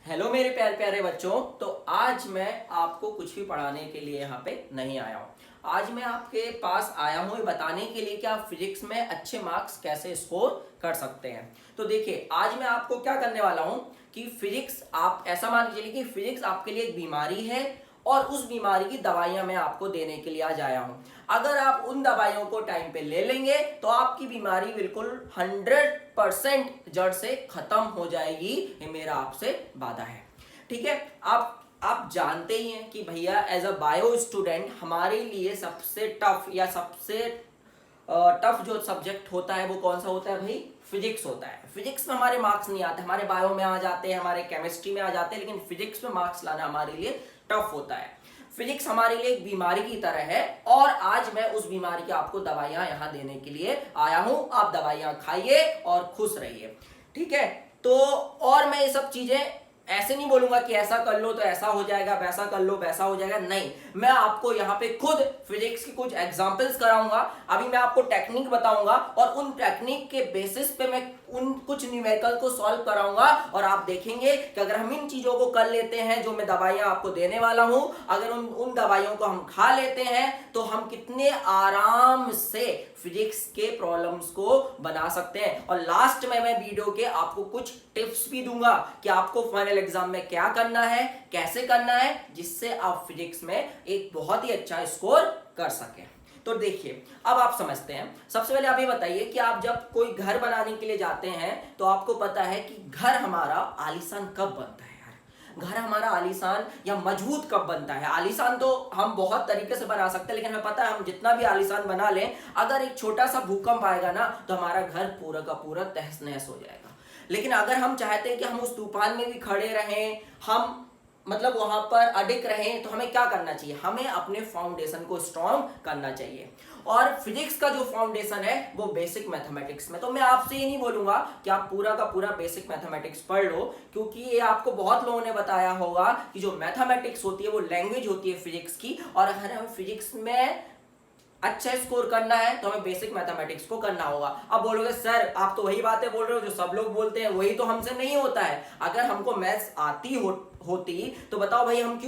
Hello मेरे प्यारे प्यारे बच्चों। तो आज मैं आपको कुछ भी पढ़ाने के लिए यहाँ पे नहीं आया हूँ। आज मैं आपके पास आया हूँ ये बताने के लिए कि आप फिजिक्स में अच्छे मार्क्स कैसे स्कोर कर सकते हैं। तो देखिए, आज मैं आपको क्या करने वाला हूँ कि फिजिक्स, आप ऐसा मान के चलिए कि फिजिक्स आपके लिए एक बीमारी है और उस बीमारी की दवाइयां मैं आपको देने के लिए आज आया हूं। अगर आप उन दवाइयों को टाइम पे ले लेंगे तो आपकी बीमारी बिल्कुल 100% जड़ से खत्म हो जाएगी। ये मेरा आपसे वादा है, ठीक है। आप जानते ही हैं कि भैया एज अ बायो स्टूडेंट हमारे लिए सबसे टफ या सबसे टफ जो सब्जेक्ट होता है वो कौन सा होता है भाई? फिजिक्स होता है। फिजिक्स में हमारे मार्क्स नहीं आते, हमारे बायो में आ जाते हैं, हमारे केमिस्ट्री में आ जाते हैं, लेकिन फिजिक्स में मार्क्स लाना हमारे लिए टफ होता है। फिजिक्स हमारे लिए एक बीमारी की तरह है और आज मैं उस बीमारी की आपको दवाइयां यहां देने के लिए आया हूं। आप दवाइयां खाइए और खुश रहिए, ठीक है। तो और मैं ये सब चीजें ऐसे नहीं बोलूंगा कि ऐसा कर लो तो ऐसा हो जाएगा, वैसा कर लो वैसा हो जाएगा, नहीं। मैं आपको यहाँ पे खुद फिजिक्स की कुछ एग्जांपल्स कराऊंगा। अभी मैं आपको टेक्निक बताऊंगा और उन टेक्निक के बेसिस पे मैं उन कुछ न्यूमेरिकल को सॉल्व कराऊंगा और आप देखेंगे कि अगर हम इन चीजों को कर लेते हैं जो मैं दवाइयां आपको देने वाला हूं, अगर उन दवाइयों को हम खा लेते हैं तो हम कितने आराम से फिजिक्स के प्रॉब्लम्स को बना सकते हैं। और लास्ट में मैं वीडियो के आपको कुछ टिप्स भी दूंगा कि आपको फाइनल एग्जाम में क्या करना है, कैसे करना है, जिससे आप फिजिक्स में एक बहुत ही अच्छा स्कोर कर सकें। तो देखिए, अब आप समझते हैं। सबसे पहले आप ये बताइए कि आप जब कोई घर बनाने के लिए जाते हैं तो आपको पता है कि घर हमारा आलीशान कब बनता है? घर हमारा आलीशान या मजबूत कब बनता है? आलीशान तो हम बहुत तरीके से बना सकते हैं, लेकिन हमें पता है हम जितना भी आलीशान बना लें, अगर एक छोटा सा भूकंप आएगा ना तो हमारा घर पूरा का पूरा तहस नहस हो जाएगा। लेकिन अगर हम चाहते हैं कि हम उस तूफान में भी खड़े रहें, हम मतलब वहां पर अडिग रहें, तो हमें क्या करना चाहिए? हमें अपने फाउंडेशन को स्ट्रॉन्ग करना चाहिए। और फिजिक्स का जो फाउंडेशन है वो बेसिक मैथमेटिक्स में। तो मैं आपसे ये नहीं बोलूंगा कि आप पूरा का पूरा बेसिक मैथमेटिक्स पढ़ लो, क्योंकि ये आपको बहुत लोगों ने बताया होगा कि जो मैथमेटिक्स होती है वो लैंग्वेज होती है फिजिक्स की, और अगर हम फिजिक्स में अच्छा स्कोर करना है तो हमें बेसिक मैथमेटिक्स को करना होगा। अब बोलोगे सर आप तो वही बातें बोल रहे हो जो सब लोग बोलते हैं, वही तो हमसे नहीं होता है। अगर हमको मैथ्स आती होती तो बताओ भाई, हम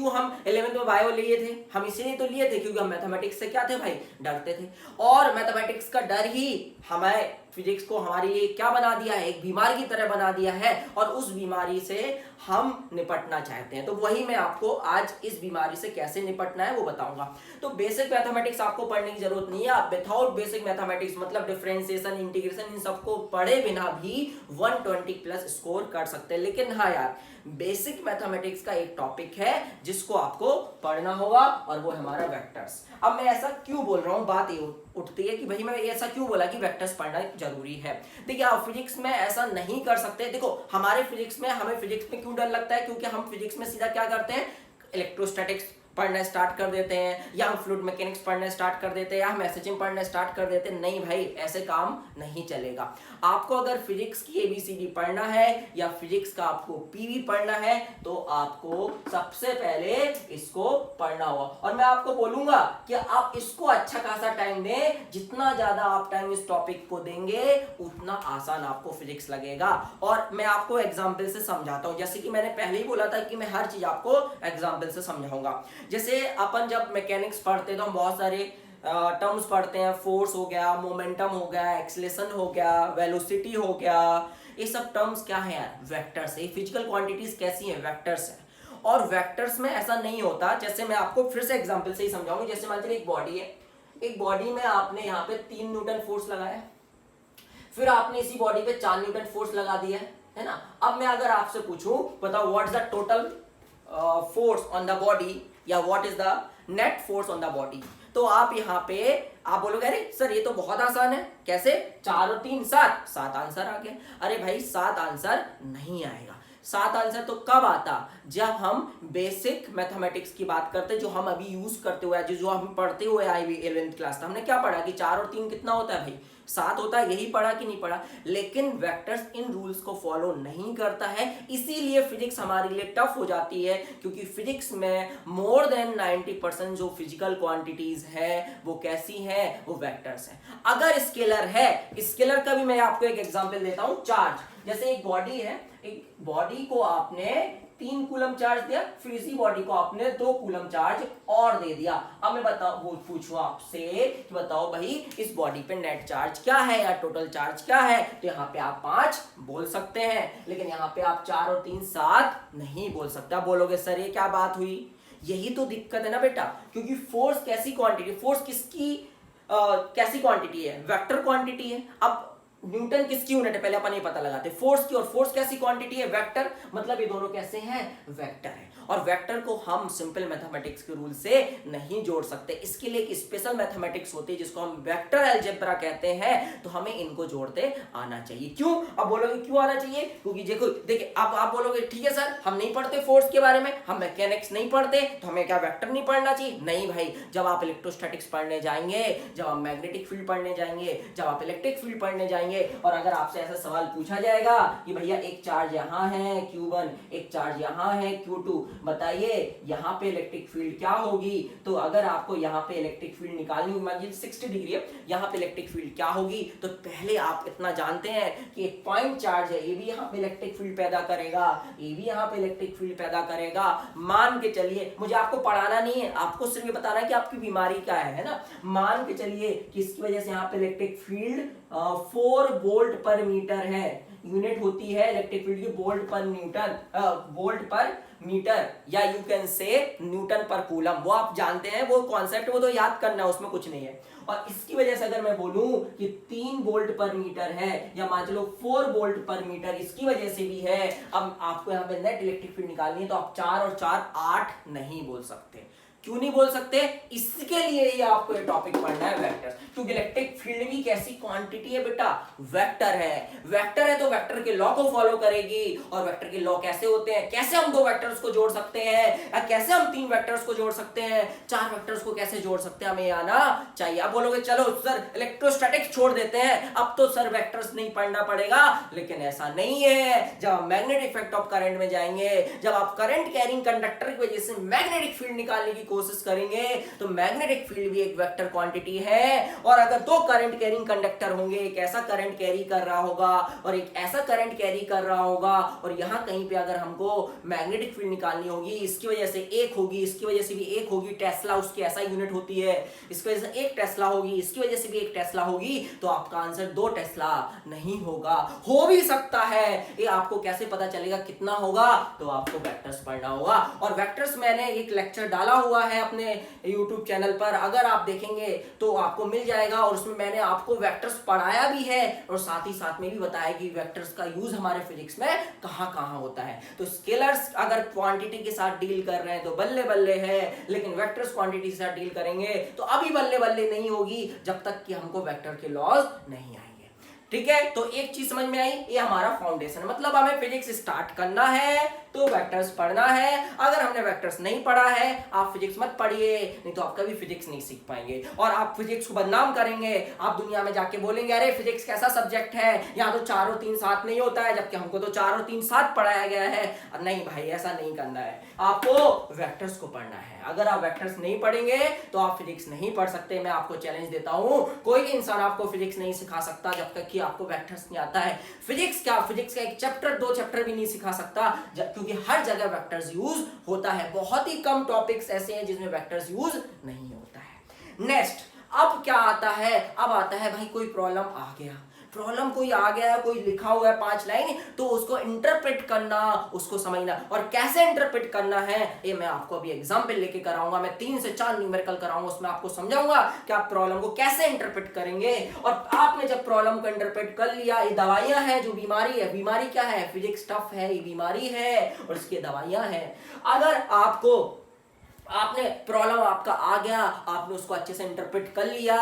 11th में बायो लिए थे? हम इसीलिए तो लिए थे क्योंकि हम मैथमेटिक्स से क्या थे भाई? डरते थे। और मैथमेटिक्स का डर ही हमें फिजिक्स को हमारे लिए क्या बना दिया है? एक बीमारी की तरह बना दिया है, और उस बीमारी से हम निपटना चाहते हैं। तो वही मैं आपको आज इस बीमारी से कैसे निपटना है वो बताऊंगा। तो बेसिक मैथमेटिक्स आपको पढ़ने की जरूरत नहीं है। आप विदाउट बेसिक मैथमेटिक्स मतलब डिफरेंशिएशन, इंटीग्रेशन, इन सबको पढ़े बिना भी 120 प्लस स्कोर कर सकते हैं। लेकिन हाँ यार, बेसिक मैथमेटिक्स का एक टॉपिक है जिसको आपको पढ़ना होगा और वो है हमारा वेक्टर्स। अब मैं ऐसा क्यों बोल रहा हूँ, बात ये उठती है कि भाई मैं ऐसा क्यों बोला कि वेक्टर्स पढ़ना जरूरी है। देखिए, आप फिजिक्स में ऐसा नहीं कर सकते। देखो, हमें फिजिक्स में क्यों डर लगता है? क्योंकि हम फिजिक्स में सीधा क्या करते हैं? इलेक्ट्रोस्टैटिक्स पढ़ना स्टार्ट कर देते हैं, या हम फ्लूइड मैकेनिक्स पढ़ना स्टार्ट कर देते हैं, या हम एसएचएम पढ़ना स्टार्ट कर देते हैं। नहीं भाई, ऐसे काम नहीं चलेगा। आपको अगर फिजिक्स की एबीसीडी पढ़ना है या फिजिक्स का आपको पीवी पढ़ना है तो आपको सबसे पहले इसको पढ़ना होगा। और मैं आपको बोलूंगा कि आप इसको अच्छा खासा टाइम दें। जितना ज्यादा आप टाइम इस टॉपिक को देंगे उतना आसान आपको फिजिक्स लगेगा। और मैं आपको एग्जाम्पल से समझाता हूं। जैसे कि मैंने पहले ही बोला था कि मैं हर चीज आपको एग्जाम्पल से समझाऊंगा। जैसे अपन जब मैकेनिक्स पढ़ते हैं तो हम बहुत सारे टर्म्स पढ़ते हैं। फोर्स हो गया, मोमेंटम हो गया, एक्सेलरेशन हो गया, वेलोसिटी हो गया। ये सब टर्म्स क्या है यार? वेक्टर्स है। फिजिकल क्वांटिटीज कैसी हैं? वेक्टर्स है। और वेक्टर्स में ऐसा नहीं होता। जैसे मैं आपको फिर से एग्जांपल से ही समझाऊंगा। जैसे मान लीजिए एक बॉडी है, एक बॉडी में आपने यहाँ पे 3 न्यूटन फोर्स लगाया, फिर आपने इसी बॉडी पे 4 न्यूटन फोर्स लगा दिया है ना। अब मैं अगर आपसे पूछूं, बताओ what is the total force on the body, या what is the net force on the body, तो आप यहाँ पे आप बोलोगे अरे सर ये तो बहुत आसान है, कैसे? 4 और 3 7, 7 आंसर आ गया। अरे भाई 7 आंसर नहीं आएगा। 7 आंसर तो कब आता? जब हम बेसिक मैथमेटिक्स की बात करते हैं, जो हम अभी यूज करते हुए, जो हम पढ़ते हुए आए 11th क्लास, हमने क्या पढ़ा कि 4 और 3 कितना होता है भाई? 7 होता है। यही पढ़ा कि नहीं पढ़ा? लेकिन वेक्टर्स इन रूल्स को फॉलो नहीं करता है, इसीलिए फिजिक्स हमारे लिए टफ हो जाती है। क्योंकि फिजिक्स में मोर देन 90% जो फिजिकल क्वांटिटीज है वो कैसी हैं? वो वेक्टर्स हैं। अगर स्केलर है, स्केलर का भी मैं आपको एक एग्जांपल देता हूं। चार्ज, जैसे एक बॉडी है, एक बॉडी को आपने 3 कूलम चार्ज दिया, फिर इसी बॉडी को आपने 2 कूलम चार्ज और दे दिया। अब मैं बताओ पूछूं आपसे कि बताओ भाई इस बॉडी पे नेट चार्ज क्या है या टोटल चार्ज क्या है, तो यहाँ पे आप 5 बोल सकते हैं, लेकिन यहाँ पे आप 4 और 3 7 नहीं बोल सकते। आप बोलोगे सर ये क्या बात हुई, यही तो दिक्कत है ना बेटा, क्योंकि फोर्स कैसी क्वांटिटी, फोर्स किसकी कैसी क्वांटिटी है, वेक्टर क्वांटिटी है। अब न्यूटन किसकी यूनिट है पहले अपन ये पता लगाते हैं, फोर्स की, और फोर्स कैसी क्वांटिटी है, वेक्टर, मतलब ये दोनों कैसे हैं, वेक्टर है। और वेक्टर को हम सिंपल मैथमेटिक्स के रूल से नहीं जोड़ सकते, इसके लिए एक स्पेशल मैथमेटिक्स होती है जिसको हम वेक्टर अलजेब्रा कहते हैं, तो हमें इनको जोड़ते आना चाहिए। क्यों, अब बोलोगे क्यों आना चाहिए, क्योंकि देखो देखिए अब आप बोलोगे ठीक है सर हम नहीं पढ़ते फोर्स के बारे में, हम मैकेनिक्स नहीं पढ़ते तो हमें क्या वेक्टर नहीं पढ़ना चाहिए, नहीं भाई, जब आप इलेक्ट्रोस्टैटिक्स पढ़ने जाएंगे, जब आप मैग्नेटिक फील्ड पढ़ने जाएंगे, जब आप इलेक्ट्रिक फील्ड पढ़ने जाएंगे, और अगर आपसे ऐसा सवाल पूछा जाएगा कि भैया एक चार्ज यहाँ है Q1, एक चार्ज यहाँ है Q2, बताइए यहाँ पे इलेक्ट्रिक फील्ड क्या होगी, तो अगर आपको यहाँ पे इलेक्ट्रिक फील्ड निकालनी होगी, मान लीजिए 60 डिग्री है, यहाँ पे इलेक्ट्रिक फील्ड क्या होगी, तो पहले आप इतना जानते हैं कि एक पॉइंट चार्ज है, ये भी यहाँ पे इलेक्ट्रिक फील्ड पैदा करेगा, ये भी यहाँ पे इलेक्ट्रिक फील्ड पैदा करेगा। मान के चलिए, मुझे आपको पढ़ाना नहीं है, आपको सिर्फ ये बताना है कि आपकी बीमारी क्या है ना, मान के चलिए कि इसकी वजह से यहाँ पे इलेक्ट्रिक फील्ड 4 वोल्ट पर मीटर है, यूनिट होती है इलेक्ट्रिक फील्ड की वोल्ट पर न्यूटन, वोल्ट पर मीटर, या यू कैन से न्यूटन पर कूलम, वो आप जानते हैं, वो कॉन्सेप्ट वो तो याद करना है, उसमें कुछ नहीं है। और इसकी वजह से अगर मैं बोलूं कि 3 वोल्ट पर मीटर है, या मान लो 4 वोल्ट पर मीटर इसकी वजह से भी है, अब आपको यहाँ पे नेट इलेक्ट्रिक फील्ड निकालनी है, तो आप 4 और 4 8 नहीं बोल सकते। क्यों नहीं बोल सकते, इसके लिए ही आपको ये टॉपिक पढ़ना है वेक्टर्स, क्योंकि इलेक्ट्रिक फील्ड भी कैसी क्वांटिटी है बेटा, वेक्टर है, वेक्टर है तो वेक्टर के लॉ को फॉलो करेगी, और वेक्टर के लॉ कैसे होते हैं, कैसे हम 2 वेक्टर्स को जोड़ सकते हैं, या कैसे हम 3 वेक्टर्स को जोड़ सकते हैं, 4 वेक्टर्स को कैसे जोड़ सकते हैं, हमें आना चाहिए। आप बोलोगे चलो सर इलेक्ट्रोस्टैटिक्स छोड़ देते हैं, अब तो सर वेक्टर्स नहीं पढ़ना पड़ेगा, लेकिन ऐसा नहीं है। जब आप मैग्नेटिक इफेक्ट ऑफ करंट में जाएंगे, जब आप करंट कैरिंग कंडक्टर की वजह से मैग्नेटिक फील्ड निकालने की कोशिश करेंगे, तो मैग्नेटिक फील्ड भी एक वेक्टर क्वांटिटी है, और अगर 2 करंट कैरिंग कंडक्टर होंगे, एक ऐसा करंट कैरी कर रहा होगा और एक ऐसा करंट कैरी कर रहा होगा, और यहां कहीं पे अगर हमको मैग्नेटिक फील्ड निकालनी होगी, इसकी वजह से एक होगी, इसकी वजह से भी एक होगी, टेस्ला उसकी ऐसा यूनिट होती है, इसकी वजह से एक टेस्ला होगी, इसकी वजह से भी एक टेस्ला होगी, तो आपका आंसर 2 टेस्ला नहीं होगा, हो भी सकता है। ये आपको कैसे पता चलेगा कितना होगा, तो आपको वेक्टर्स पढ़ना होगा, और वेक्टर्स मैंने एक लेक्चर डाला हुआ है अपने YouTube चैनल पर, अगर आप देखेंगे तो आपको मिल जाएगा, और उसमें मैंने आपको वेक्टर्स पढ़ाया भी है, और साथ ही साथ में भी बताया कि वेक्टर्स का यूज हमारे फिजिक्स में कहां कहां होता है। तो स्केलर्स अगर क्वांटिटी के साथ डील कर रहे हैं तो बल्ले बल्ले है, लेकिन वेक्टर्स क्वांटिटी के साथ डील करेंगे तो अभी बल्ले बल्ले नहीं होगी, जब तक कि हमको वेक्टर के लॉज नहीं आएंगे। ठीक है, तो एक चीज समझ में आई, ये हमारा फाउंडेशन है, मतलब हमें फिजिक्स स्टार्ट करना है तो वेक्टर्स पढ़ना है। अगर हमने वेक्टर्स नहीं पढ़ा है, आप फिजिक्स मत पढ़िए, नहीं तो आप कभी फिजिक्स नहीं सीख पाएंगे, और आप फिजिक्स को बदनाम करेंगे, आप दुनिया में जाके बोलेंगे अरे फिजिक्स कैसा सब्जेक्ट है, यहाँ तो 4 और 3 7 नहीं होता है, जबकि हमको तो 4 और 3 7 पढ़ाया गया है। नहीं भाई, ऐसा नहीं करना है, आपको वेक्टर्स को पढ़ना है। अगर आप वेक्टर्स नहीं पढ़ेंगे तो आप फिजिक्स नहीं पढ़ सकते। मैं आपको चैलेंज देता हूं, कोई भी इंसान आपको फिजिक्स नहीं सिखा सकता जब तक कि आपको वेक्टर्स नहीं आता है। फिजिक्स क्या, फिजिक्स का एक चैप्टर 2 चैप्टर भी नहीं सिखा सकता, क्योंकि हर जगह वेक्टर्स यूज होता है। बहुत ही कम टॉपिक्स ऐसे हैं जिसमें वेक्टर्स यूज नहीं होता है। नेक्स्ट, अब क्या आता है, अब आता है भाई कोई प्रॉब्लम आ गया, प्रॉब्लम कोई आ गया है, कोई लिखा हुआ है 5 लाइन, तो उसको इंटरप्रेट करना, उसको समझना, और कैसे इंटरप्रेट करना है ये मैं आपको अभी एग्जांपल लेके कराऊंगा। मैं 3 से 4 न्यूमेरिकल कराऊंगा, उसमें आपको समझाऊंगा कि आप प्रॉब्लम को कैसे इंटरप्रेट करेंगे। और आपने जब प्रॉब्लम को इंटरप्रेट कर लिया, ये दवाइयां हैं, जो बीमारी है, बीमारी क्या है, फिजिक्स टफ है, ये बीमारी है और इसकी दवाइयां हैं। अगर आपने प्रॉब्लम आपका आ गया, आपने उसको अच्छे से इंटरप्रेट कर लिया,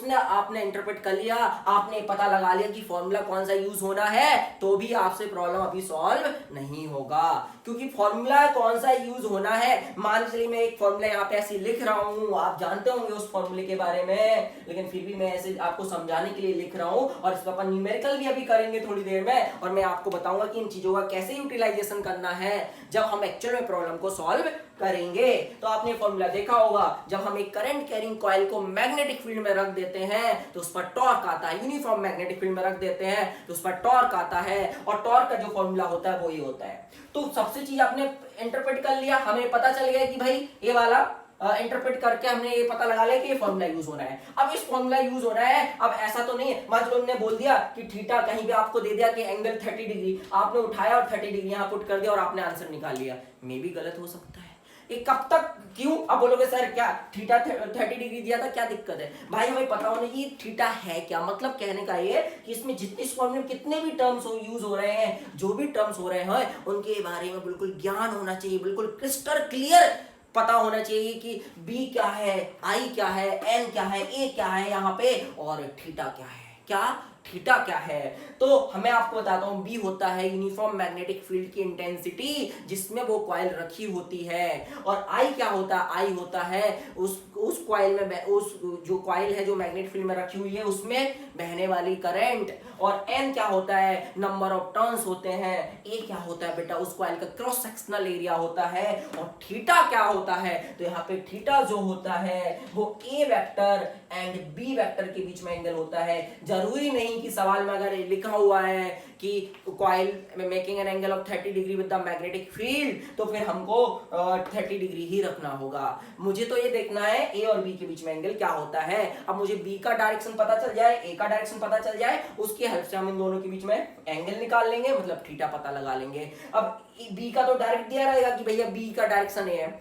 आपने इंटरप्रेट कर लिया, आपने पता लगा लिया कि फॉर्मूला कौन सा यूज होना है, तो भी आपसे प्रॉब्लम अभी सॉल्व नहीं होगा, क्योंकि फॉर्मूला कौन सा यूज होना है। मान लीजिए मैं एक फॉर्मूला यहाँ पे ऐसे लिख रहा हूँ, आप जानते होंगे उस फॉर्मूले के बारे में, लेकिन फिर भी मैं ऐसे आपको समझाने के लिए लिख रहा हूँ, और इस पर अपन न्यूमेरिकल भी अभी करेंगे थोड़ी देर में, और मैं आपको बताऊंगा कि इन चीजों का कैसे यूटिलाइजेशन करना है जब हम एक्चुअल में प्रॉब्लम को सॉल्व करेंगे। तो आपने फॉर्मूला देखा होगा, जब हम एक करंट कैरिंग कॉइल को मैग्नेटिक फील्ड में रख देते हैं तो उस पर टॉर्क आता है, यूनिफॉर्म मैग्नेटिक फील्ड में रख देते हैं तो उस पर टॉर्क आता है, और टॉर्क का जो फॉर्मूला होता है वो ये होता है। तो सबसे चीज आपने इंटरप्रेट कर लिया, हमें पता चल गया कि भाई ये वाला इंटरप्रेट करके हमने ये पता लगा लिया कि ये फॉर्मूला यूज होना है। अब इस फॉर्मूला यूज होना है, अब ऐसा तो नहीं है मान लो हमने बोल दिया कि थीटा कहीं पे आपको दे दिया कि एंगल 30 डिग्री, आपने उठाया और 30 डिग्री यहां पुट कर दिया और आपने आंसर निकाल लिया, मे भी गलत हो सकता है। ये कब तक, क्यों? अब बोलोगे सर क्या थीटा 30 डिग्री दिया था, क्या दिक्कत है? भाई हमें पता होना चाहिए थीटा है क्या, मतलब कहने का ये कि इसमें जितने इस फॉर्मूले में कितने भी टर्म्स यूज हो रहे हैं, जो भी टर्म्स हो रहे हैं उनके बारे में बिल्कुल ज्ञान होना चाहिए, बिल्कुल क्रिस्टल क्लियर पता होना चाहिए कि B क्या है, I क्या है, N क्या है, A क्या है यहाँ पे, और थीटा क्या है, क्या थीटा क्या है। तो हमें आपको बताता हूं, बी होता है यूनिफॉर्म मैग्नेटिक फील्ड की इंटेंसिटी जिसमें वो कॉइल रखी होती है, और आई क्या होता है, आई होता है उस कॉइल में, उस जो कॉइल है जो मैग्नेटिक फील्ड में रखी हुई है उसमें बहने वाली करंट, और एन क्या होता है, नंबर ऑफ टर्न्स होते हैं, ए क्या होता है बेटा उस कॉइल का क्रॉस सेक्शनल एरिया होता है, और थीटा क्या होता है, तो यहाँ पे थीटा जो होता है वो ए वेक्टर एंड बी वेक्टर के बीच में एंगल होता है। जरूरी नहीं कि सवाल में अगर लिखा हुआ है कि coil making an angle of 30 degree with the magnetic field तो फिर हमको 30 डिग्री ही रखना होगा। मुझे तो ये देखना है ए और बी के बीच में एंगल क्या होता है। अब मुझे बी का डायरेक्शन पता चल जाए, ए का डायरेक्शन पता चल जाए, उसकी हेल्प से हम इन दोनों के बीच में एंगल निकाल लेंगे, मतलब थीटा पता लगा लेंगे। अब बी का तो डायरेक्ट दिया रहेगा कि भैया बी का डायरेक्शन ए है,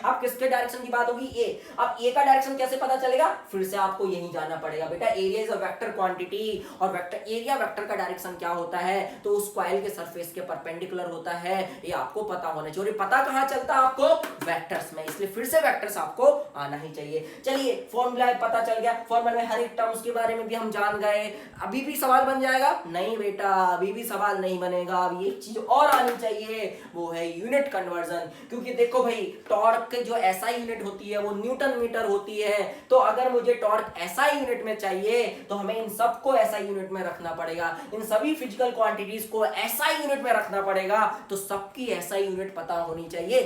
अब किसके डायरेक्शन की बात होगी, ए। अब ए का डायरेक्शन कैसे पता चलेगा, फिर से आपको यही जानना पड़ेगा बेटा, area is a vector quantity, और वेक्टर एरिया वेक्टर का डायरेक्शन क्या होता है, तो उस कॉइल के सरफेस के परपेंडिकुलर होता है, ये आपको पता होना चाहिए। पता कहां चलता है आपको, वेक्टर्स में, इसलिए फिर से वेक्टर्स आपको आना ही चाहिए। चलिए फॉर्मूला पता चल गया, फॉर्मूला में हर एक टर्म्स के बारे में भी हम जान गए। अभी भी सवाल बन जाएगा, नहीं बेटा अभी भी सवाल नहीं बनेगा, अब एक चीज और आनी चाहिए, वो है यूनिट कन्वर्जन। क्योंकि देखो भाई टॉर्क जो एसआई यूनिट होती है वो न्यूटन मीटर होती है, तो अगर मुझे टॉर्क एसआई यूनिट में चाहिए तो हमें इन सबको एसआई यूनिट में रखना पड़ेगा, इन सभी फिजिकल क्वांटिटीज को एसआई यूनिट में रखना पड़ेगा, तो सबकी एसआई यूनिट पता होनी चाहिए।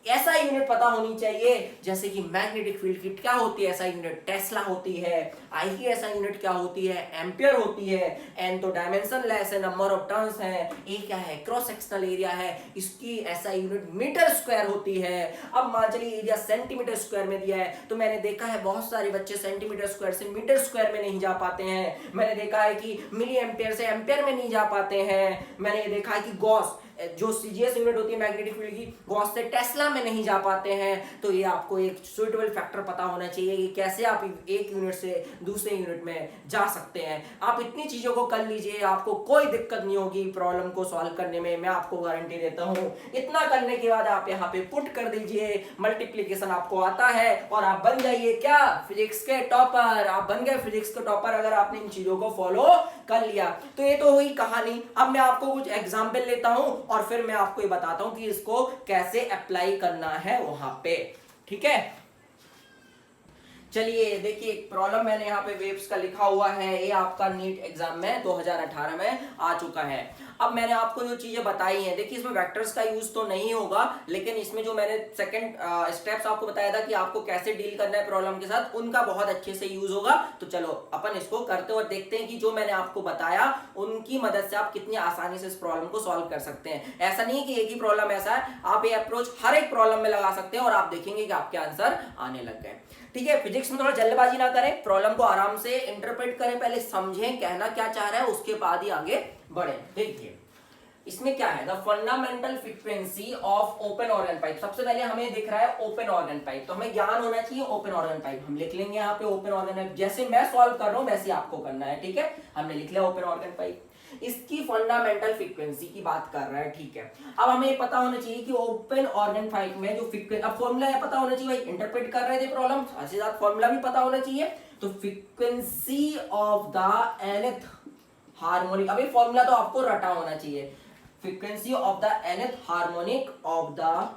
एसआई यूनिट पता होनी चाहिए, जैसे कि मैग्नेटिक फील्ड की क्या होती है एसआई यूनिट, टेस्ला होती है, आई की एसआई यूनिट क्या होती है, एम्पियर होती है, एन तो डायमेंशन लेस है, नंबर ऑफ टर्न्स है, ए क्या है, क्रॉस सेक्शनल एरिया है, इसकी एसआई यूनिट मीटर स्क्वायर होती है। अब मान चलिए एरिया सेंटीमीटर स्क्वायर में दिया है, तो मैंने देखा है बहुत सारे बच्चे सेंटीमीटर स्क्वायर से मीटर स्क्वायर में नहीं जा पाते हैं, मैंने देखा है कि मिली एम्पियर से एम्पियर में नहीं जा पाते हैं, मैंने ये देखा है कि गॉस जो सीजीएस यूनिट होती है मैग्नेटिक फील्ड की, गॉस से टेस्ला में नहीं जा पाते हैं। तो ये आपको एक सुइटेबल फैक्टर पता होना चाहिए कि कैसे आप एक यूनिट से दूसरे यूनिट में जा सकते हैं। आप इतनी चीजों को कर लीजिए, आपको कोई दिक्कत नहीं होगी प्रॉब्लम को सॉल्व करने में, मैं आपको गारंटी देता हूं। इतना करने के बाद आप यहाँ पे पुट कर दीजिए, मल्टीप्लीकेशन आपको आता है और आप बन जाइए क्या, फिजिक्स के टॉपर। आप बन गए फिजिक्स के टॉपर अगर आपने इन चीजों को फॉलो कर लिया। तो ये तो हुई कहानी। अब मैं आपको कुछ एग्जाम्पल लेता हूं और फिर मैं आपको ये बताता हूं कि इसको कैसे अप्लाई करना है वहां पे, ठीक है। चलिए देखिए एक प्रॉब्लम मैंने यहाँ पे वेव्स का लिखा हुआ है, ये आपका नीट एग्जाम में 2018 में आ चुका है। अब मैंने आपको जो चीजें बताई हैं, देखिए इसमें वेक्टर्स का यूज तो नहीं होगा, लेकिन इसमें जो मैंने सेकंड स्टेप्स आपको बताया था कि आपको कैसे डील करना है प्रॉब्लम के साथ, उनका बहुत अच्छे से यूज होगा। तो चलो अपन इसको करते हुए देखते हैं कि जो मैंने आपको बताया उनकी मदद से आप कितनी आसानी से इस प्रॉब्लम को सॉल्व कर सकते हैं। ऐसा नहीं कि एक ही प्रॉब्लम ऐसा है, आप ये अप्रोच हर एक प्रॉब्लम में लगा सकते हैं और आप देखेंगे कि आपके आंसर आने लग गए, ठीक है। फिजिक्स में थोड़ा जल्दबाजी ना करें, प्रॉब्लम को आराम से इंटरप्रेट करें, पहले समझें कहना क्या चाह रहा है, उसके बाद ही आगे बढ़े। देखिए इसमें क्या है, the fundamental frequency of open organ pipe. सबसे पहले हमें दिख रहा है ओपन ऑर्गन पाइप, तो हमें ज्ञान होना चाहिए ओपन ऑर्गन पाइप। हम लिख लेंगे यहाँ पे ओपन ऑर्गन पाइप, जैसे मैं सॉल्व कर रहा हूं वैसे आपको करना है, ठीक है। हमने लिख लिया ओपन ऑर्गन पाइप, इसकी फंडामेंटल फ्रीक्वेंसी की बात कर रहा है, ठीक है। अब हमें पता होना चाहिए कि ओपन ऑर्गन पाइप में जो फ्रीक्वेंसी, अब फॉर्मूला है पता होना चाहिए भाई, इंटरप्रेट कर रहे थे प्रॉब्लम, साथ ही साथ फॉर्मूला भी पता होना चाहिए। तो frequency of the nth harmonic, अभी फॉर्मूला तो आपको रटा होना चाहिए, frequency of the nth harmonic of the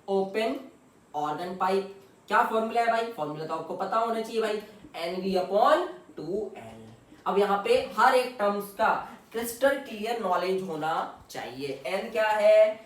open organ pipe. क्या फॉर्मूला है भाई, फॉर्मूला तो आपको पता होना चाहिए भाई, NV/2L। अब यहाँ पे हर एक टर्म्स का क्रिस्टल क्लियर नॉलेज होना चाहिए। N क्या है,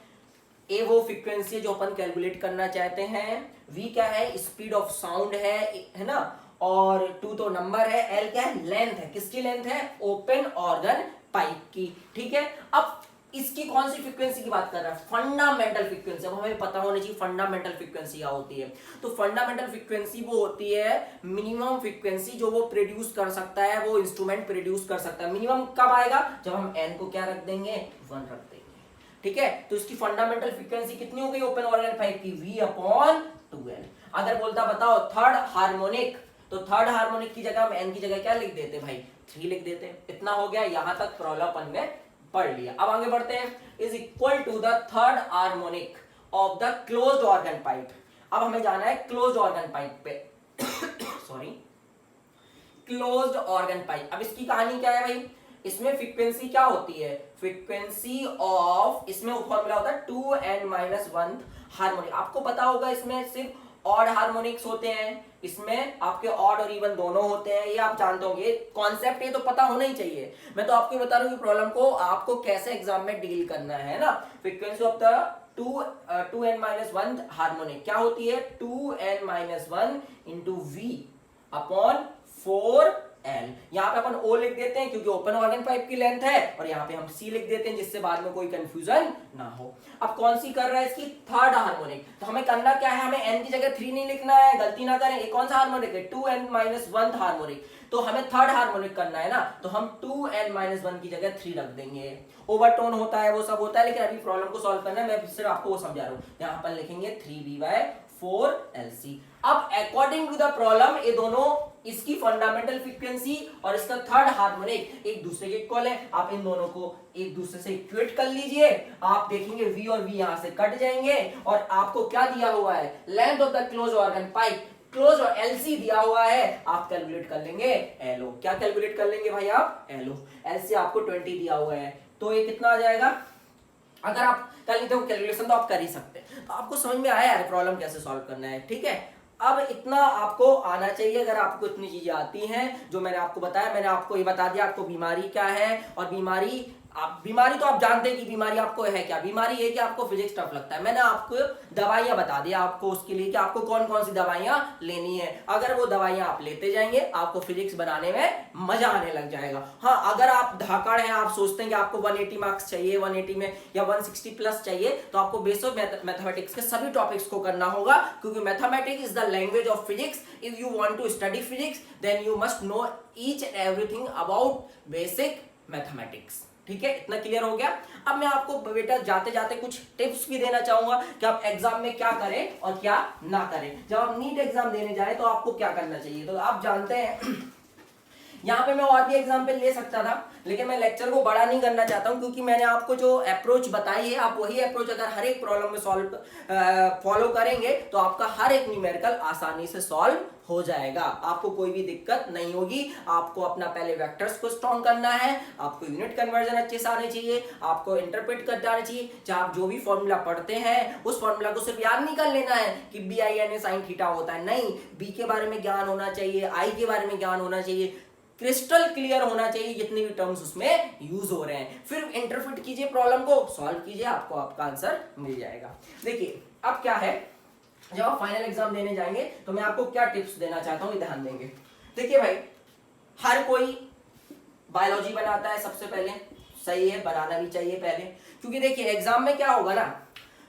ए वो फ्रीक्वेंसी जो अपन कैलकुलेट करना चाहते हैं, वी क्या है, स्पीड ऑफ साउंड है ना, और टू तो नंबर है, एल क्या है, लेंथ है, किसकी लेंथ है, ओपन ऑर्गन पाइप की, ठीक है। अब इसकी कौन सी फ्रीक्वेंसी की बात कर रहा है, फंडामेंटल फ्रीक्वेंसी। अब हमें पता होना चाहिए फंडामेंटल फ्रीक्वेंसी क्या होती है। तो फंडामेंटल फ्रीक्वेंसी वो होती है मिनिमम फ्रीक्वेंसी जो वो प्रोड्यूस कर सकता है, वो इंस्ट्रूमेंट प्रोड्यूस कर सकता है। मिनिमम कब आएगा, जब हम एन को क्या रख देंगे, 1 रख देंगे, ठीक है। तो इसकी फंडामेंटल फ्रीक्वेंसी कितनी हो गई ओपन ऑर्गन पाइप की, V/2L। अगर बोलता बताओ थर्ड हार्मोनिक, तो थर्ड हार्मोनिक की जगह हम एन की जगह क्या लिख देते भाई, 3 लिख देते। इतना हो गया, यहां तक प्रॉब्लम अपन ने पढ़ लिया। अब आगे बढ़ते हैं, is equal to the third harmonic of the closed organ pipe. अब हमें जाना है क्लोज्ड ऑर्गन पाइप पे सॉरी, क्लोज्ड ऑर्गन पाइप। अब इसकी कहानी क्या है भाई, इसमें फ्रीक्वेंसी क्या होती है, फ्रीक्वेंसी ऑफ, इसमें फॉर्मूला होता है 2n-1 हार्मोनिक। आपको पता होगा इसमें सिर्फ ऑड हार्मोनिक्स होते हैं, इसमें आपके ऑड और इवन दोनों होते हैं, ये आप जानते होंगे कॉन्सेप्ट, ये तो पता होना ही चाहिए। मैं तो आपको बता रहा हूँ कि प्रॉब्लम को आपको कैसे एग्जाम में डील करना है ना। Frequency of the 2n-1 harmonic क्या होती है, 2n-1 इंटू V/4L। यहाँ पे अपन O लिख देते हैं क्योंकि ओपन ऑर्गन पाइप की लेंथ है, और यहाँ पे हम C लिख देते हैं जिससे बाद में कोई कंफ्यूजन ना हो। अब कौन सी कर रहा है, इसकी थर्ड हार्मोनिक। तो हमें करना क्या है, हमें n की जगह 3 नहीं लिखना है, गलती ना करें। ये कौन सा हार्मोनिक है, 2n-1 हार्मोनिक। तो हमें थर्ड हार्मोनिक करना है ना, तो हम 2n-1 की जगह 3 रख देंगे। ओवरटोन होता है, वो सब होता है, लेकिन अभी प्रॉब्लम को सॉल्व करना है, मैं सिर्फ आपको वो समझा रहा हूँ। यहाँ पर लिखेंगे 3V/4LC। अब अकॉर्डिंग टू द प्रॉब्लम ये दोनों, इसकी फंडामेंटल फ्रीक्वेंसी और इसका थर्ड हार्मोनिक एक दूसरे के इक्वल है। आप इन दोनों को एक दूसरे से इक्वेट कर लीजिए, आप देखेंगे V और V यहां से कट जाएंगे, और आपको क्या दिया हुआ है, length of the close organ pipe, close और LC दिया हुआ है, आप कैलकुलेट कर लेंगे LO। क्या कैलकुलेट कर लेंगे भाई आप, LO। LC आपको 20 दिया हुआ है, तो ये कितना आ जाएगा, अगर आप कर लेते हो कैलकुलेशन तो आप कर ही सकते हैं। तो आपको समझ में आया यार प्रॉब्लम कैसे सॉल्व करना है, ठीक है। अब इतना आपको आना चाहिए, अगर आपको इतनी चीजें आती हैं जो मैंने आपको बताया, मैंने आपको ये बता दिया आपको बीमारी क्या है, और बीमारी तो आप जानते हैं कि बीमारी आपको है क्या, बीमारी है कि आपको फिजिक्स टफ लगता है। मैंने आपको दवाइयां बता दिया आपको उसके लिए कि आपको कौन कौन सी दवाइयां लेनी है। अगर वो दवाइयां आप लेते जाएंगे आपको फिजिक्स बनाने में मजा आने लग जाएगा। हाँ, अगर आप धाकड़ हैं, आप सोचते हैं कि आपको 180 मार्क्स चाहिए, 180 में या 160 प्लस चाहिए, तो आपको बेस ऑफ मैथमेटिक्स के सभी टॉपिक्स को करना होगा, क्योंकि mathematics is the language of physics. If you want to study physics then you must know each and everything about basic mathematics, ठीक है। इतना क्लियर हो गया। अब मैं आपको बेटा जाते जाते कुछ टिप्स भी देना चाहूंगा कि आप एग्जाम में क्या करें और क्या ना करें। जब आप नीट एग्जाम देने जाए तो आपको क्या करना चाहिए, तो आप जानते हैं यहाँ पे मैं और भी एग्जाम्पल ले सकता था, लेकिन मैं लेक्चर को बड़ा नहीं करना चाहता हूँ, क्योंकि मैंने आपको जो अप्रोच बताई है, आप वही अप्रोच अगर हर एक प्रॉब्लम में फॉलो करेंगे तो आपका हर एक न्यूमेरिकल आसानी से सॉल्व हो जाएगा, आपको कोई भी दिक्कत नहीं होगी। आपको अपना पहले वेक्टर्स को स्ट्रॉन्ग करना है, आपको यूनिट कन्वर्जन अच्छे से आने चाहिए, आपको इंटरप्रेट करते आना चाहिए। चाहे आप जो भी फॉर्मूला पढ़ते हैं उस फॉर्मूला को सिर्फ याद नहीं कर लेना है कि BI/N sin थीटा होता है, नहीं, B के बारे में ज्ञान होना चाहिए, I के बारे में ज्ञान होना चाहिए, क्रिस्टल क्लियर होना चाहिए जितने भी टर्म्स उसमें यूज हो रहे हैं। फिर इंटरप्रेट कीजिए, प्रॉब्लम को सॉल्व कीजिए, आपको आपका आंसर मिल जाएगा। देखिए अब क्या है, जब आप फाइनल एग्जाम देने जाएंगे तो मैं आपको क्या टिप्स देना चाहता हूं, ध्यान देंगे। देखिए भाई, हर कोई बायोलॉजी बनाता है सबसे पहले, सही है, बनाना भी चाहिए पहले, क्योंकि देखिए एग्जाम में क्या होगा ना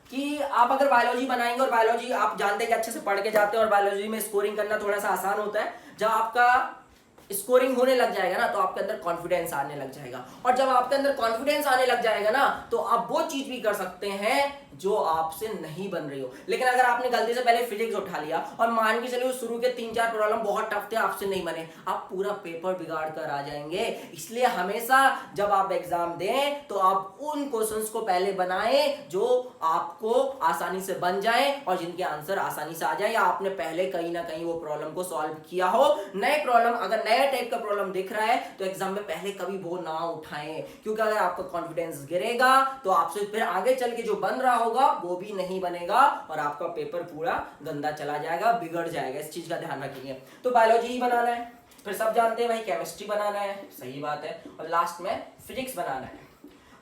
कि आप अगर बायोलॉजी बनाएंगे, और बायोलॉजी आप जानते हैं कि अच्छे से पढ़ के जाते हैं, और बायोलॉजी में स्कोरिंग करना थोड़ा सा आसान होता है। जब आपका स्कोरिंग होने लग जाएगा ना तो आपके अंदर कॉन्फिडेंस आने लग जाएगा, और जब आपके अंदर कॉन्फिडेंस आने लग जाएगा ना तो आप वो चीज भी कर सकते हैं जो आपसे नहीं बन रही हो। लेकिन अगर आपने गलती से पहले फिजिक्स उठा लिया और मान के चलिए शुरू के 3-4 प्रॉब्लम बहुत टफ थे, आपसे नहीं बने, आप पूरा पेपर बिगाड़ कर आ जाएंगे। इसलिए हमेशा जब आप एग्जाम दें तो आप उन क्वेश्चंस को पहले बनाएं जो आपको आसानी से बन जाए और जिनके आंसर आसानी से आ जाए, या आपने पहले कहीं ना कहीं वो प्रॉब्लम को सॉल्व किया हो। नए प्रॉब्लम, अगर नया टाइप का प्रॉब्लम दिख रहा है तो एग्जाम में पहले कभी वो ना उठाएं, क्योंकि अगर आपका कॉन्फिडेंस गिरेगा तो आपसे फिर आगे चल के जो बन रहा होगा वो भी नहीं बनेगा, और आपका पेपर पूरा गंदा चला जाएगा, बिगड़ जाएगा। इस चीज का ध्यान रखिए। तो बायोलॉजी ही बनाना है, फिर सब जानते हैं भाई केमिस्ट्री बनाना है, सही बात है, और लास्ट में फिजिक्स बनाना है।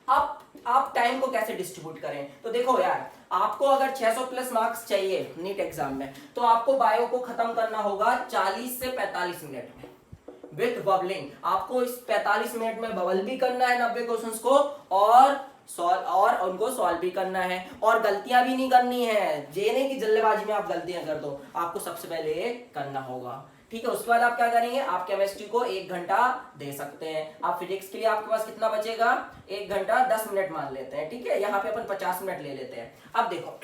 अब आप टाइम को कैसे डिस्ट्रीब्यूट करें, तो देखो यार, आपको अगर 600 प्लस मार्क्स चाहिए नीट एग्जाम में, तो आपको बायो को खत्म करना होगा 40 से 45 मिनट में विथ बबलिंग। आपको इस 45 मिनट में बबल भी करना है 90 क्वेश्चंस को, और उनको सॉल्व भी करना है, और गलतियां भी नहीं करनी है। ये नहीं कि जल्दबाजी में आप गलतियां कर दो, आपको सबसे पहले ये करना होगा, ठीक है। उसके बाद आप क्या करेंगे, आप केमिस्ट्री को 1 घंटा दे सकते हैं। आप फिजिक्स के लिए आपके पास कितना बचेगा, 1 घंटा 10 मिनट मान लेते हैं, ठीक है। यहाँ पे अपन 50 मिनट ले लेते हैं। अब देखो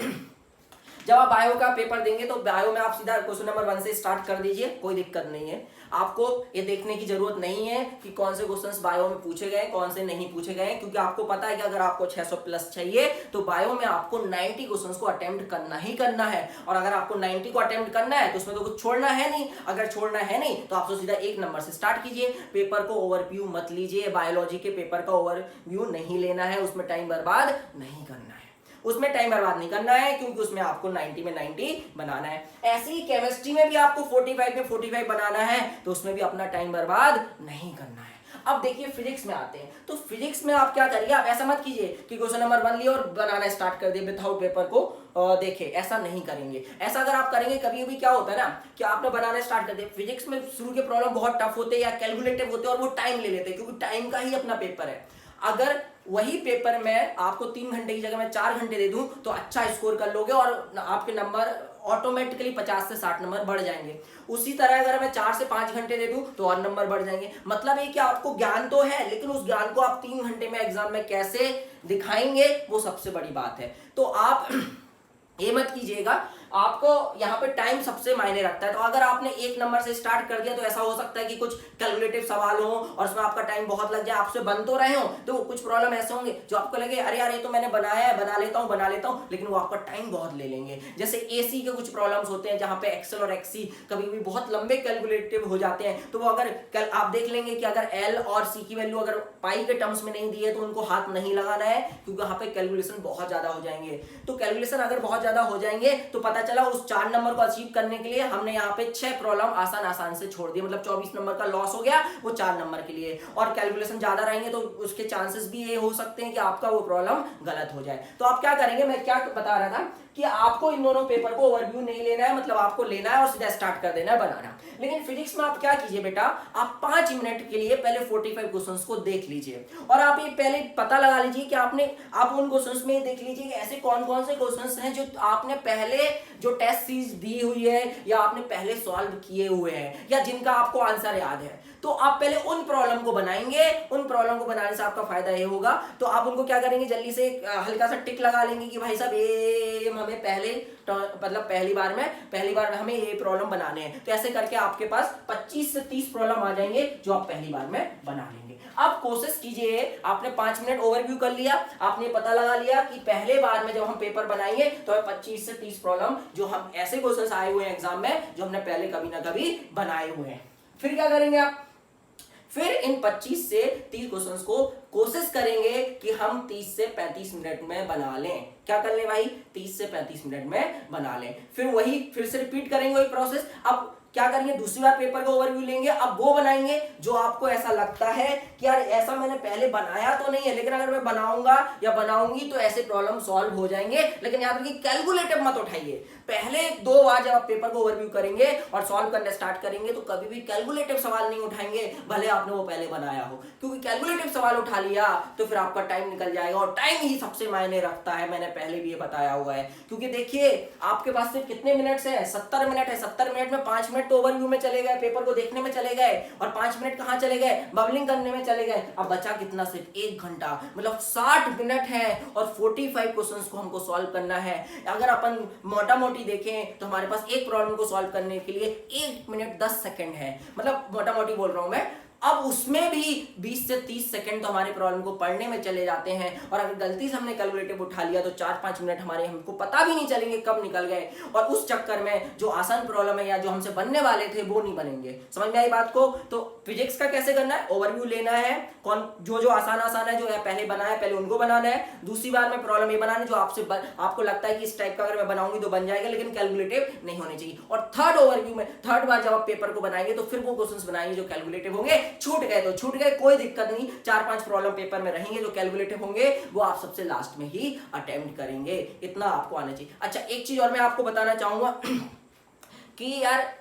जब आप बायो का पेपर देंगे तो बायो में आप सीधा क्वेश्चन नंबर 1 से स्टार्ट कर दीजिए, कोई दिक्कत नहीं है। आपको ये देखने की जरूरत नहीं है कि कौन से क्वेश्चंस बायो में पूछे गए, कौन से नहीं पूछे गए, क्योंकि आपको पता है कि अगर आपको 600 प्लस चाहिए तो बायो में आपको 90 क्वेश्चंस को अटेम्प्ट करना ही करना है। और अगर आपको 90 को अटेम्प्ट करना है तो उसमें तो कुछ छोड़ना है नहीं। अगर छोड़ना है नहीं तो आप तो सीधा 1 नंबर से स्टार्ट कीजिए। पेपर को ओवरव्यू मत लीजिए, बायोलॉजी के पेपर का ओवरव्यू नहीं लेना है, उसमें टाइम बर्बाद नहीं करना है, उसमें टाइम बर्बाद नहीं करना है, क्योंकि उसमें आपको 90 में 90 बनाना है। ऐसे ही केमिस्ट्री में भी आपको 45 में 45 बनाना है, तो उसमें भी अपना टाइम बर्बाद नहीं करना है। अब देखिए फिजिक्स में आते हैं, तो फिजिक्स में आप क्या करिए, आप ऐसा मत कीजिए कि क्वेश्चन नंबर 1 लिया और बनाना स्टार्ट कर दिए विदाउट पेपर को देखे, ऐसा नहीं करेंगे। ऐसा अगर आप करेंगे, कभी कभी क्या होता है ना कि आपने बनाना स्टार्ट कर दिया, फिजिक्स में शुरू के प्रॉब्लम बहुत टफ होते हैं या कैलकुलेटिव होते हैं और वो टाइम ले लेते हैं, क्योंकि टाइम का ही अपना पेपर है। अगर वही पेपर में आपको 3 घंटे की जगह मैं 4 घंटे दे दूं तो अच्छा स्कोर कर लोगे और आपके नंबर ऑटोमेटिकली 50 से 60 नंबर बढ़ जाएंगे। उसी तरह अगर मैं 4 से 5 घंटे दे दूं तो और नंबर बढ़ जाएंगे। मतलब ये कि आपको ज्ञान तो है, लेकिन उस ज्ञान को आप 3 घंटे में एग्जाम में कैसे दिखाएंगे वो सबसे बड़ी बात है। तो आप ये मत कीजिएगा, आपको यहाँ पे टाइम सबसे मायने रखता है। तो अगर आपने 1 नंबर से स्टार्ट कर दिया तो ऐसा हो सकता है कि कुछ कैलकुलेटिव सवाल हो और उसमें आपका टाइम बहुत लग जाए, आपसे बन तो रहे हो, तो कुछ प्रॉब्लम ऐसे होंगे जो आपको लगे अरे यार ये तो मैंने बनाया है, बना लेता हूँ, लेकिन वो आपका टाइम बहुत ले लेंगे। जैसे एसी के कुछ प्रॉब्लम्स होते हैं जहाँ पे एक्सेल और एक्सी कभी भी बहुत लंबे कैलकुलेटिव हो जाते हैं, तो वो अगर आप देख लेंगे कि अगर एल और सी की वैल्यू अगर पाई के टर्म्स में नहीं दी है तो उनको हाथ नहीं लगाना है, क्योंकि वहां पे कैलकुलेशन बहुत ज्यादा हो जाएंगे। तो कैलकुलेशन अगर बहुत ज्यादा हो जाएंगे तो पता चला उस 4 नंबर को अचीव करने के लिए हमने यहाँ पे 6 प्रॉब्लम आसान से छोड़ दिए, मतलब 24 नंबर का लॉस हो गया वो 4 नंबर के लिए। और कैलकुलेशन ज्यादा रहेंगे तो उसके चांसेस भी ये हो सकते हैं कि आपका वो प्रॉब्लम गलत हो जाए। तो आप क्या करेंगे, मैं क्या बता रहा था कि आपको इन दोनों पेपर को ओवरव्यू नहीं लेना है, मतलब आपको लेना है और सीधा स्टार्ट कर देना है बनाना। लेकिन फिजिक्स में आप क्या कीजिए बेटा, आप 5 मिनट के लिए पहले 45 क्वेश्चंस को देख लीजिए और आप ये पहले पता लगा लीजिए कि आप उन क्वेश्चंस में देख लीजिए कि ऐसे कौन कौन से क्वेश्चंस हैं जो आपने पहले जो टेस्ट सीरीज दी हुई है या आपने पहले सॉल्व किए हुए हैं या जिनका आपको आंसर याद है। तो आप पहले उन प्रॉब्लम को बनाएंगे, उन प्रॉब्लम को बनाने से आपका फायदा ये होगा। तो आप उनको क्या करेंगे, जल्दी से हल्का सा टिक लगा लेंगे कि भाई साहब ये हमें मतलब पहली बार में हमें ये प्रॉब्लम बनाने हैं। तो ऐसे करके आपके पास 25 से 30 प्रॉब्लम आ जाएंगे जो आप पहली बार में बना लेंगे। अब कोशिश कीजिए, आपने 5 मिनट ओवरव्यू कर लिया, आपने पता लगा लिया कि पहले बार में जब हम पेपर बनाएंगे तो 25 से 30 प्रॉब्लम जो हम ऐसे क्वेश्चंस आए हुए हैं एग्जाम में जो हमने पहले कभी ना कभी बनाए हुए हैं। फिर क्या करेंगे आप, फिर इन 25 से 30 क्वेश्चंस को कोशिश करेंगे कि हम 30 से 35 मिनट में बना लें। क्या कर लें भाई, 30 से 35 मिनट में बना लें। फिर से रिपीट करेंगे वही प्रोसेस। अब क्या करेंगे, दूसरी बार पेपर का ओवरव्यू लेंगे, अब वो बनाएंगे जो आपको ऐसा लगता है कि यार ऐसा मैंने पहले बनाया तो नहीं है, लेकिन अगर मैं बनाऊंगा या बनाऊंगी तो ऐसे प्रॉब्लम सॉल्व हो जाएंगे। लेकिन याद रखिए कैलकुलेटिव मत उठाइए। पहले 2 बार जब आप पेपर को ओवरव्यू करेंगे और सॉल्व करना स्टार्ट करेंगे तो कभी भी कैलकुलेटिव सवाल नहीं उठाएंगे, भले आपने वो पहले बनाया हो, क्योंकि कैलकुलेटिव सवाल उठा लिया तो फिर आपका टाइम निकल जाएगा और टाइम ही सबसे मायने रखता है। मैंने पहले भी ये बताया हुआ है, क्योंकि देखिए आपके पास सिर्फ कितने मिनट है, 70 मिनट है। 70 मिनट में 5 मिनट तो ओवरव्यू में चले गए, पेपर को देखने में चले गए, और 5 मिनट कहां चले गए, बबलिंग करने में चले गए। अब बचा कितना, सिर्फ 1 घंटा, मतलब 60 मिनट है और 45 क्वेश्चंस को हमको सॉल्व करना है। अगर अपन मोटा मोटी देखें तो हमारे पास एक प्रॉब्लम को सॉल्व करने के लिए 1 मिनट 10 सेकंड है, मतलब मोटा मोटी बोल रहा हूं मैं। अब उसमें भी 20 से 30 सेकंड तो हमारे प्रॉब्लम को पढ़ने में चले जाते हैं, और अगर गलती से हमने कैलकुलेटिव उठा लिया तो 4-5 मिनट हमको पता भी नहीं चलेंगे कब निकल गए, और उस चक्कर में जो आसान प्रॉब्लम है या जो हमसे बनने वाले थे वो नहीं बनेंगे। समझ में आई बात को। तो फिजिक्स का कैसे करना है, ओवरव्यू लेना है, जो आसान है, जो पहले बनाया पहले उनको बनाना है। दूसरी बार में प्रॉब्लम ये बनाना जो आपको लगता है कि इस टाइप का अगर मैं बनाऊंगी तो बन जाएगा, लेकिन कैलकुलेटिव नहीं होने चाहिए। और थर्ड बार जब आप पेपर को बनाएंगे तो फिर वो क्वेश्चंस बनाएंगे जो कैलकुलेटिव होंगे, छूट गए तो छूट गए, कोई दिक्कत नहीं, 4-5 प्रॉब्लम पेपर में रहेंगे जो कैलकुलेटिव होंगे, वो आप सबसे लास्ट में ही अटेम्प्ट करेंगे, इतना आपको आना चाहिए। अच्छा, एक चीज और मैं आपको बताना चाहूंगा कि यार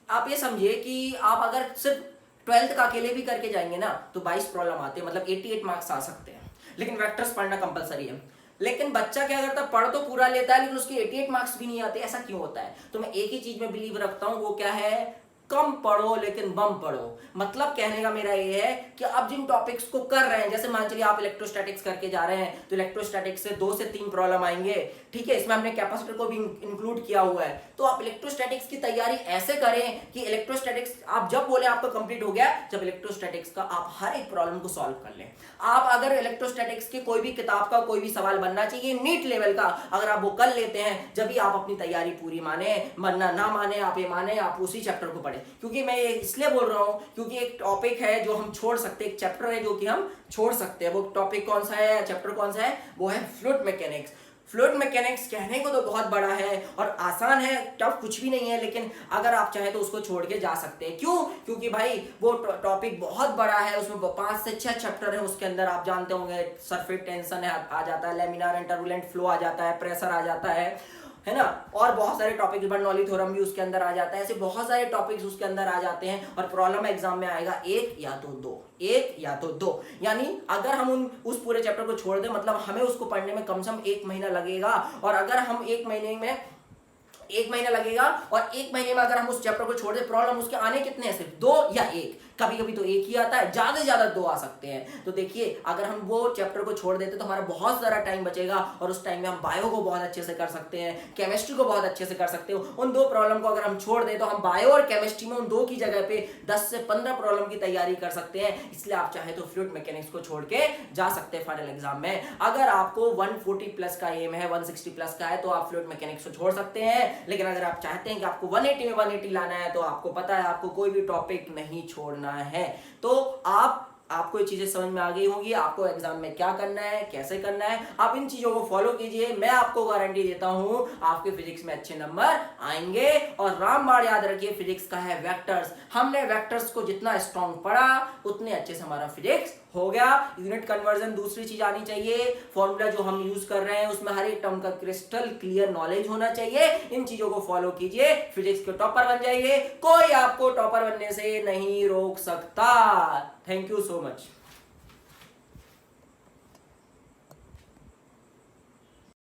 आप ये समझिए कि आप अगर सिर्फ 12th का अकेले भी करके जाएंगे ना तो 22 प्रॉब्लम आते हैं, मतलब 88 मार्क्स आ सकते हैं, लेकिन वेक्टर्स पढ़ना कंपलसरी है। लेकिन बच्चा क्या करता है, पढ़ तो पूरा लेता है लेकिन उसके 88 मार्क्स भी नहीं आते, ऐसा क्यों होता है? तो मैं एक ही चीज में बिलीव रखता हूं, वो क्या है, कम पढ़ो लेकिन बम पढ़ो। मतलब कहने का मेरा ये है कि आप जिन टॉपिक्स को कर रहे हैं, जैसे मान चलिए आप इलेक्ट्रोस्टैटिक्स करके जा रहे हैं तो इलेक्ट्रोस्टैटिक्स से 2 से 3 प्रॉब्लम आएंगे, ठीक है, इसमें हमने कैपेसिटर को भी इंक्लूड किया हुआ है। तो आप इलेक्ट्रोस्टैटिक्स की तैयारी ऐसे करें कि इलेक्ट्रोस्टैटिक्स आप जब बोले आपका कंप्लीट हो गया, जब इलेक्ट्रोस्टैटिक्स का आप हर एक प्रॉब्लम को सॉल्व कर लें। आप अगर इलेक्ट्रोस्टैटिक्स की कोई भी किताब का कोई भी सवाल बनना चाहिए नीट लेवल का, अगर आप वो कर लेते हैं, जब भी आप अपनी तैयारी पूरी माने, मानना ना माने, आप ये माने आप उसी चैप्टर को पढ़े। क्योंकि मैं ये इसलिए बोल रहा हूं क्योंकि एक टॉपिक है जो हम छोड़ सकते हैं, एक चैप्टर है जो कि हम छोड़ सकते हैं। वो टॉपिक कौन सा है, चैप्टर कौन सा है? वो है फ्लूइड मैकेनिक्स। फ्लूइड मैकेनिक्स कहने को तो बहुत बड़ा है और आसान है, टफ कुछ भी नहीं है, लेकिन अगर आप चाहें तो उसको छोड़ के जा सकते हैं। क्यों? क्योंकि भाई वो टॉपिक बहुत बड़ा है, उसमें 5 से 6 चैप्टर है, उसके अंदर आप जानते होंगे सरफेस टेंशन आ जाता है, लेमिनार एंड टर्बुलेंट फ्लो आ जाता है, प्रेशर आ जाता है ना, और बहुत सारे टॉपिक्स, बर्नौली थ्योरम भी उसके अंदर आ जाता है, ऐसे बहुत सारे टॉपिक्स उसके अंदर आ जाते हैं। और प्रॉब्लम एग्जाम में आएगा एक या तो दो, यानी अगर हम उस पूरे चैप्टर को छोड़ दें, मतलब हमें उसको पढ़ने में कम से कम 1 महीना लगेगा। और अगर हम 1 महीना लगेगा और 1 महीने में अगर हम उस चैप्टर को छोड़ दे, प्रॉब्लम उसके आने कितने हैं, सिर्फ 2 या 1, कभी कभी तो 1 ही आता है, ज्यादा से ज्यादा 2 आ सकते हैं। तो देखिए अगर हम वो चैप्टर को छोड़ देते तो हमारा बहुत सारा टाइम बचेगा और उस टाइम में हम बायो को बहुत अच्छे से कर सकते हैं, केमिस्ट्री को बहुत अच्छे से कर सकते हो। उन 2 प्रॉब्लम को अगर हम छोड़ दें तो हम बायो और केमिस्ट्री में उन 2 की जगह पे 10 से 15 प्रॉब्लम की तैयारी कर सकते हैं। इसलिए आप चाहे तो फ्लूइड मैकेनिक्स को छोड़ के जा सकते हैं फाइनल एग्जाम में। अगर आपको 140 प्लस का एम है, 160 प्लस का है, तो आप फ्लूइड मैकेनिक्स को छोड़ सकते हैं। लेकिन अगर आप चाहते हैं कि आपको 180 में 180 लाना है, तो आपको पता है आपको कोई भी टॉपिक नहीं छोड़ना है। तो आपको ये चीजें समझ में आ गई होंगी, आपको एग्जाम में क्या करना है, कैसे करना है, आप इन चीजों को फॉलो कीजिए। मैं आपको गारंटी देता हूं आपके फिजिक्स में अच्छे नंबर आएंगे। और रामबाण याद रखिए, फिजिक्स का है वेक्टर्स। हमने वेक्टर्स को जितना स्ट्रॉन्ग पढ़ा उतने अच्छे से हमारा फिजिक्स हो गया। यूनिट कन्वर्जन दूसरी चीज आनी चाहिए, फॉर्मूला जो हम यूज कर रहे हैं उसमें हर एक टर्म का क्रिस्टल क्लियर नॉलेज होना चाहिए। इन चीजों को फॉलो कीजिए, फिजिक्स के टॉपर बन जाइए। कोई आपको टॉपर बनने से नहीं रोक सकता। Thank you so much.